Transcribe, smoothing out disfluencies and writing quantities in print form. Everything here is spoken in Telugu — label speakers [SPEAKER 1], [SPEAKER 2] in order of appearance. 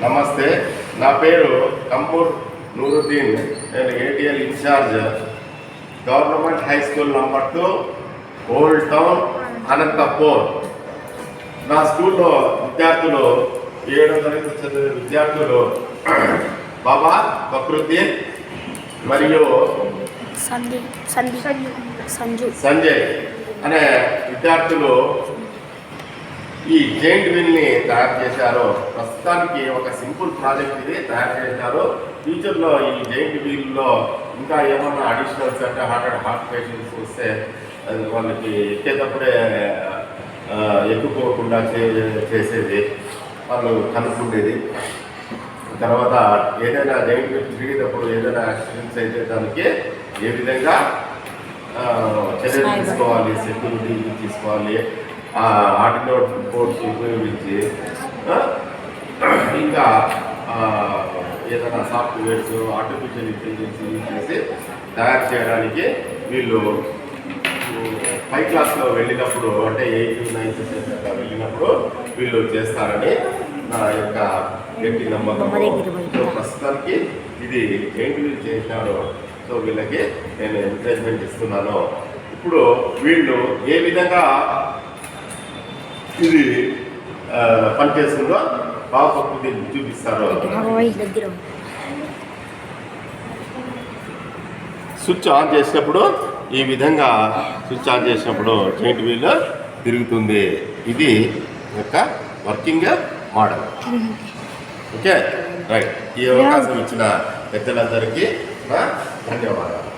[SPEAKER 1] నమస్తే, నా పేరు కమ్మూర్ నూరుద్దీన్. నేను ATL in charge, government high school number 2, old town, Anantapur. నా స్కూల్లో విద్యార్థులు 7వ తరగతి చదివే విద్యార్థులు బాబా ఫక్రుద్దీన్ మరియు సంజయ్ అనే విద్యార్థులు ఈ జైంట్ వీల్ని తయారు చేశారు. ప్రస్తుతానికి ఒక సింపుల్ ప్రాజెక్ట్ ఇది తయారు చేశారు. ఫ్యూచర్లో ఈ జైంట్ వీల్లో ఇంకా ఏమన్నా అడిషనల్స్ అంటే హార్ట్ పేషెంట్స్ వస్తే వాళ్ళకి ఎక్కేటప్పుడే ఎక్కుకోకుండా చేసేది వాళ్ళు కనుక్కుండేది. తర్వాత ఏదైనా జైంట్ వీల్ తిరిగేటప్పుడు ఏదైనా యాక్సిడెంట్స్ అయితే దానికి ఏ విధంగా చర్యలు తీసుకోవాలి, సెక్యూరిటీ తీసుకోవాలి, ఆర్డినో కోడ్స్ ఉపయోగించి ఇంకా ఏదైనా సాఫ్ట్వేర్స్ ఆర్టిఫిషియల్ ఇంటెలిజెన్స్ యూజ్ చేసి తయారు చేయడానికి వీళ్ళు 5th క్లాస్లో వెళ్ళినప్పుడు, అంటే 8th, 9th, 10th వెళ్ళినప్పుడు వీళ్ళు చేస్తారని నా యొక్క గట్టి నమ్మకం. సో ప్రస్తుతానికి ఇది జైంట్ వీల్ చేసినారు. సో వీళ్ళకి నేను ఎంకరేజ్మెంట్ ఇస్తున్నాను. ఇప్పుడు వీళ్ళు ఏ విధంగా ఇది పనిచేస్తుందో బాగా చూపిస్తారు. స్విచ్ ఆన్ చేసినప్పుడు ఈ విధంగా స్విచ్ ఆన్ చేసినప్పుడు జైంట్ వీల్ తిరుగుతుంది. ఇది యొక్క వర్కింగ్ మోడల్. Okay, right. ఈ అవకాశం ఇచ్చిన పెద్దలందరికీ నా ధన్యవాదాలు.